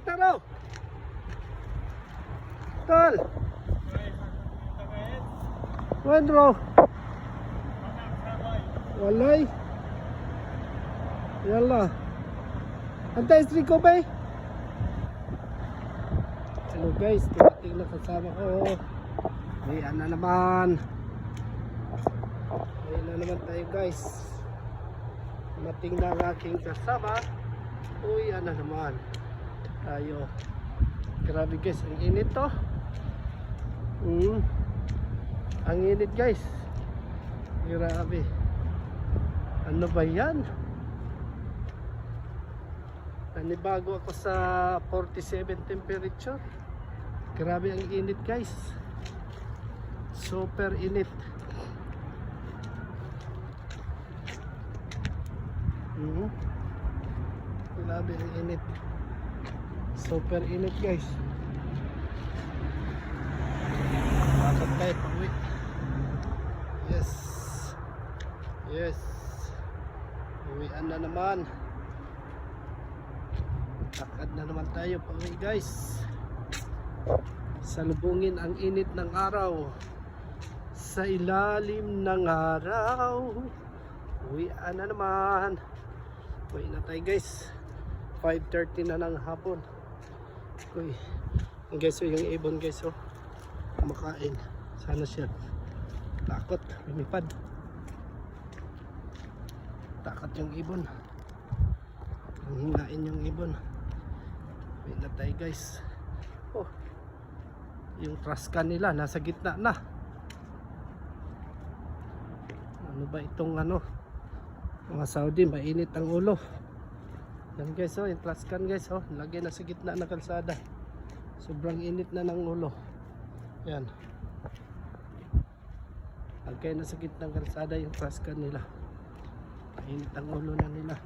Taro! Tol! Wendro! Walay! Yalla! Antay istri ko ba? Hello guys, tumating na kasama ko. Ayan na naman. Ayan na naman tayo guys. Tumating na ang aking kasama. Uy, ano naman tayo. Grabe guys, ang init to. Ang init guys. Grabe. Ano ba yan? Nanibago ako sa 47 temperature. Grabe ang init guys. Super init. Grabe ang init. Super init guys. Bakit tayo pauwi? Yes. Yes. Uwian na naman. Lakad na naman tayo pauwi guys. Salubungin ang init ng araw. Sa ilalim ng araw. Uwian na naman. Uwi na tayo guys. 5:30 na ng hapon. Uy. Guys, yung ibon guys oh. Kumakain. Sana siya. Takot. Lumipad. Takot yung ibon. Hinghain yung ibon. Uwi na tayo guys. Oh. Yung trascan nila nasa gitna na. Ano ba itong ano? Mga Saudi, mainit ang ulo. Yan guys oh, yung trascan guys oh. Lagay na sa gitna ng kalsada. Sobrang init na ng ulo. Yan. Lagay na sa gitna ng kalsada yung trascan nila. Mainit ang ulo na nila.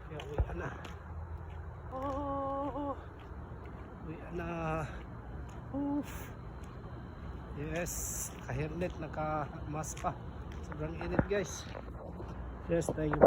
Kaya uwi na. Oh, uwi na. Oof. Yes, naka-hairnet, naka-mask pa. Sobrang init guys. Yes, tayo.